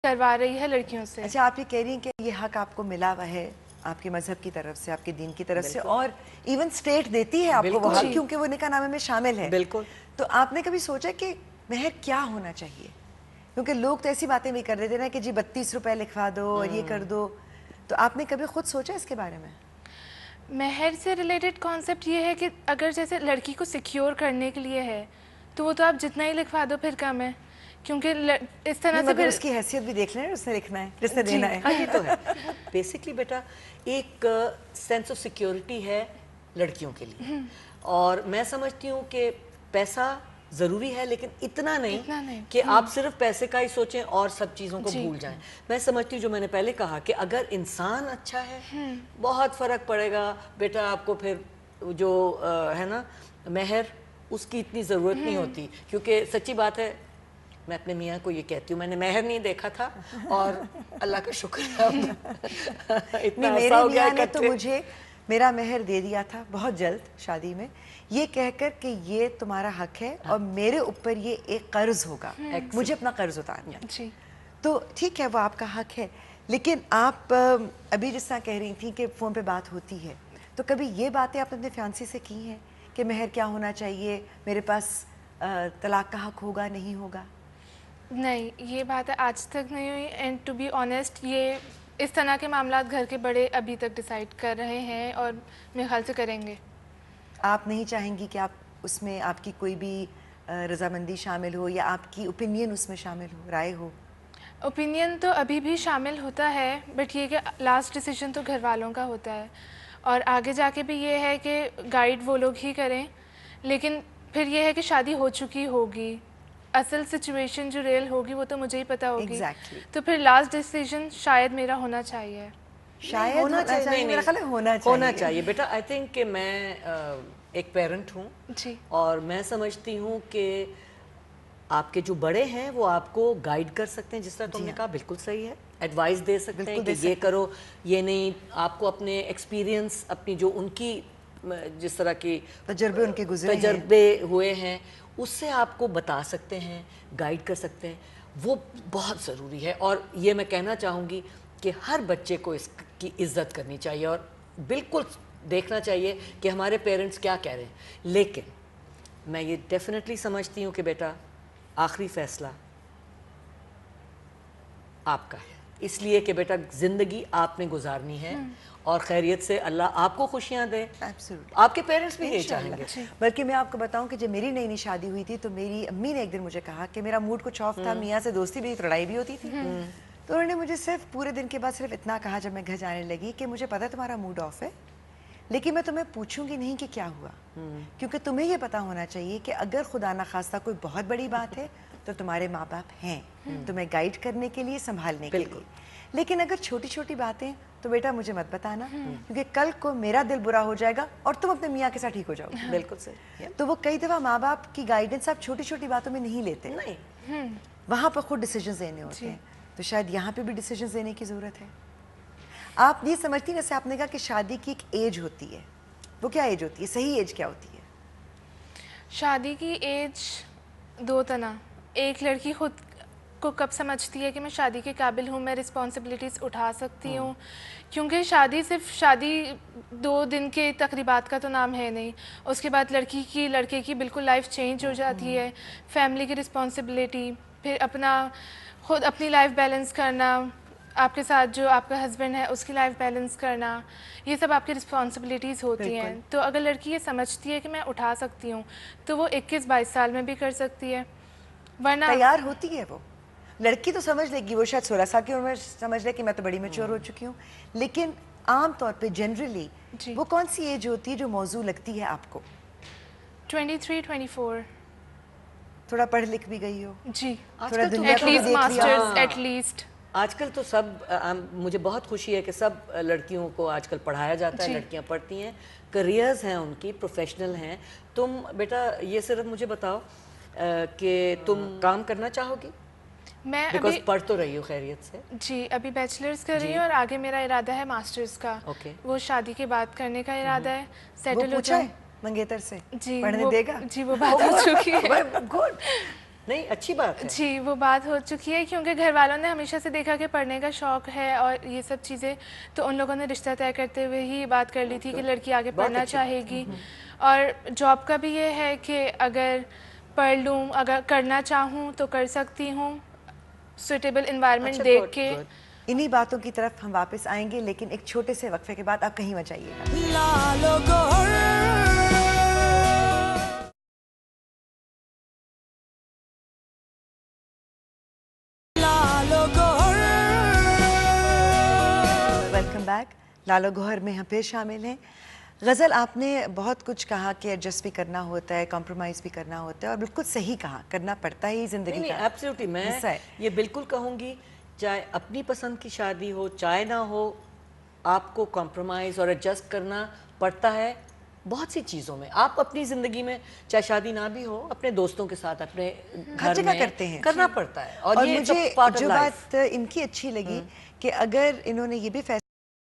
کروا رہی ہے لڑکیوں سے. اچھا آپ یہ کہہ رہی ہیں کہ یہ حق آپ کو ملا ہوا ہے آپ کے مذہب کی طرف سے, آپ کے دین کی طرف سے, اور ایون اسٹیٹ دیتی ہے آپ کو وہ حق کیونکہ وہ نکاح نامے میں شامل ہے. بالکل. تو آپ نے کبھی سوچا کہ مہر کیا ہونا چاہیے؟ کیونکہ لوگ تو ایسی باتیں بھی کر دیتے نا کہ جی 32 روپے لکھوا دو اور یہ کر دو. تو آپ نے کبھی خود سوچا اس کے بارے میں؟ مہر سے ریلیٹڈ کانسیپٹ یہ ہے کہ اگر جیسے لڑکی کو سیکیور کرنے کے لیے ہے تو وہ تو آپ جتنا ہی لکھوا دو پھر کم ہے, کیونکہ اس طرح سے مگر اس کی حیثیت بھی دیکھ لیں, اس نے لکھنا ہے جس نے دینا ہے. یہ تو ہے بیسکلی بیٹا ایک سینس آف سیکیورٹی ہے لڑکیوں کے لیے, اور میں سمجھتی ہوں کہ پیسہ ضروری ہے لیکن اتنا نہیں کہ آپ صرف پیسے کا ہی سوچیں اور سب چیزوں کو بھول جائیں. میں سمجھتی ہوں جو میں نے پہلے کہا کہ اگر انسان اچھا ہے بہت فرق پڑے گا بیٹا آپ کو. پھر جو ہے نا مہر, اس کی اتنی ضرورت نہیں ہوتی, کیونکہ سچی بات ہے میں اپنے میاں کو یہ کہتی ہوں میں نے مہر نہیں دیکھا تھا اور اللہ کا شکر ہے اتنا میرے ایسا ہو گیا میاں نے تو مجھے میرا مہر دے دیا تھا بہت جلد شادی میں, یہ کہہ کر کہ یہ تمہارا حق ہے اور میرے اوپر یہ ایک قرض ہوگا, مجھے اپنا قرض اتارنا ہے. تو ٹھیک ہے وہ آپ کا حق ہے, لیکن آپ ابھی جس طرح کہہ رہی تھیں کہ فون پہ بات ہوتی ہے, تو کبھی یہ باتیں آپ نے اپنے فیانسی سے کی ہیں کہ مہر کیا ہونا چاہیے, میرے پاس طلاق کا حق ہوگا نہیں ہوگا؟ نہیں, یہ بات آج تک نہیں ہوئی. اینڈ ٹو بی آنیسٹ یہ اس طرح کے معاملات گھر کے بڑے ابھی تک ڈیسائیڈ کر رہے ہیں اور میرے خیال سے کریں گے. آپ نہیں چاہیں گی کہ آپ اس میں آپ کی کوئی بھی رضامندی شامل ہو یا آپ کی اوپینین اس میں شامل ہو, رائے ہو؟ اوپینین تو ابھی بھی شامل ہوتا ہے, بٹ یہ کہ لاسٹ ڈیسیجن تو گھر والوں کا ہوتا ہے, اور آگے جا کے بھی یہ ہے کہ گائیڈ وہ لوگ ہی کریں. لیکن پھر یہ ہے کہ شادی ہو چکی ہوگی, اصل سچویشن جو ریل ہوگی وہ تو مجھے ہی پتہ ہوگی, تو پھر لاسٹ ڈیسیجن شاید میرا ہونا چاہیے. شاید ہونا چاہیے, میرا خیال ہے ہونا چاہیے بیٹا. آئی تھنک کہ میں ایک پیرنٹ ہوں اور میں سمجھتی ہوں کہ آپ کے جو بڑے ہیں وہ آپ کو گائیڈ کر سکتے ہیں, جس طرح تم نے کہا بالکل صحیح ہے, ایڈوائز دے سکتے ہیں کہ یہ کرو یہ نہیں. آپ کو اپنے ایکسپیرینس, اپنی جو ان کی جس طرح کی تجربے ان کے تجربے ہوئے ہیں اس سے آپ کو بتا سکتے ہیں, گائیڈ کر سکتے ہیں, وہ بہت ضروری ہے. اور یہ میں کہنا چاہوں گی کہ ہر بچے کو اس کی عزت کرنی چاہیے اور بالکل دیکھنا چاہیے کہ ہمارے پیرنٹس کیا کہہ رہے ہیں. لیکن میں یہ ڈیفینیٹلی سمجھتی ہوں کہ بیٹا آخری فیصلہ آپ کا ہے, اس لیے کہ بیٹا زندگی آپ نے گزارنی ہے اور خیریت سے اللہ آپ کو خوشیاں دے. آپ کے پیرنٹس بھی یہ چاہیں گے. بلکہ میں آپ کو بتاؤں کہ جب میری نئی نئی شادی ہوئی تھی تو میری امی نے ایک دن مجھے کہا کہ میرا موڈ کچھ آف تھا, میاں سے دوستی بھی, لڑائی بھی ہوتی تھی, تو انہوں نے مجھے صرف پورے دن کے بعد صرف اتنا کہا جب میں گھر جانے لگی کہ مجھے پتا تمہارا موڈ آف ہے لیکن میں تمہیں پوچھوں گی نہیں کہ کیا ہوا, کیونکہ تمہیں یہ پتا ہونا چاہیے کہ اگر خدا نخواستہ کوئی بہت بڑی بات ہے تو تمہارے ماں باپ ہیں تمہیں گائیڈ کرنے کے لیے, سنبھالنے کے لیے. لیکن اگر چھوٹی چھوٹی باتیں تو بیٹا مجھے مت بتانا, کیونکہ کل کو میرا دل برا ہو جائے گا اور تم اپنے میاں کے ساتھ ٹھیک ہو جاؤ گے. بالکل صحیح. تو وہ کئی دفعہ ماں باپ کی گائیڈنس آپ چھوٹی چھوٹی باتوں میں نہیں لیتے, وہاں پر خود ڈیسیجنز لینے ہوتے ہیں. تو شاید یہاں پہ بھی ڈیسیجنز لینے کی ضرورت ہے. آپ یہ سمجھتی ہیں جیسے آپ نے کہا کہ شادی کی ایک ایج ہوتی ہے, وہ کیا ایج ہوتی ہے, صحیح ایج کیا ہوتی ہے؟ شادی کی ایج دو طرح, ایک لڑکی خود کو کب سمجھتی ہے کہ میں شادی کے قابل ہوں, میں رسپانسبلٹیز اٹھا سکتی ہوں, کیونکہ شادی صرف شادی 2 دن کے تقریبات کا تو نام ہے نہیں. اس کے بعد لڑکی کی لڑکے کی بالکل لائف چینج ہو جاتی ہے, فیملی کی رسپانسبلٹی, پھر خود اپنی لائف بیلنس کرنا, آپ کے ساتھ جو آپ کا ہسبینڈ ہے اس کی لائف بیلنس کرنا, یہ سب آپ کی رسپانسبلٹیز ہوتی ہیں. تو اگر لڑکی یہ سمجھتی ہے کہ میں اٹھا سکتی ہوں تو وہ 21-22 سال میں بھی کر سکتی ہے. ورنہ تیار ہوتی ہے وہ لڑکی تو سمجھ لے گی, وہ شاید 16 سال کی عمر میں سمجھ لے کہ میں تو بڑی میچور ہو چکی ہوں, لیکن عام طور پہ جنرلی وہ کون سی ایج ہوتی ہے جو موزوں لگتی ہے آپ کو؟ 23-24. تھوڑا پڑھ لکھ بھی گئی ہو, جی, تھوڑا دنیا کو بھی دیکھ لیا. Masters at least. آج کل تو سب, مجھے بہت خوشی ہے کہ سب لڑکیوں کو آج کل پڑھایا جاتا ہے, لڑکیاں پڑھتی ہیں, کریئرز ہیں ان کی, پروفیشنل ہیں. تم بیٹا یہ صرف مجھے بتاؤ کہ تم کام کرنا چاہو گی؟ میں بیکاز پڑھ تو رہی ہو خیریت سے. جی, ابھی بیچلرز کر رہی ہوں اور آگے میرا ارادہ ہے ماسٹرز کا. وہ شادی کے بعد کرنے کا ارادہ ہے. وہ پوچھا ہے منگیتر سے جی پڑھنے دے گا؟ جی, وہ بات ہو چکی ہے. گڈ. نہیں اچھی بات ہے. جی وہ بات ہو چکی ہے کیونکہ گھر والوں نے ہمیشہ سے دیکھا کہ پڑھنے کا شوق ہے اور یہ سب چیزیں, تو ان لوگوں نے رشتہ طے کرتے ہوئے ہی بات کر لی تھی کہ لڑکی آگے پڑھنا چاہے گی. اور جاب کا بھی یہ ہے کہ اگر پڑھ لوں, اگر کرنا چاہوں تو کر سکتی ہوں سوٹیبل انوائرمنٹ دیکھ کے. انہی باتوں کی طرف ہم واپس آئیں گے, لیکن ایک چھوٹے سے وقفے کے بعد آپ کہیں مت جائیے گا. Welcome back. لالو گوہر میں ہم پھر شامل ہیں. غزل, آپ نے بہت کچھ کہا کہ ایڈجسٹ بھی کرنا ہوتا ہے, کمپرومائز بھی کرنا ہوتا ہے, اور بالکل صحیح کہا, کرنا پڑتا ہی زندگی کا ایبسلیوٹلی. میں یہ بالکل کہوں گی, چاہے اپنی پسند کی شادی ہو چاہے نہ ہو, آپ کو کمپرومائز اور ایڈجسٹ کرنا پڑتا ہے بہت سی چیزوں میں. آپ اپنی زندگی میں چاہے شادی نہ بھی ہو, اپنے دوستوں کے ساتھ اپنے گھر میں کرتے ہیں, کرنا پڑتا ہے. اور مجھے جو بات ان کی اچھی لگی کہ اگر انہوں نے یہ بھی فیصلہ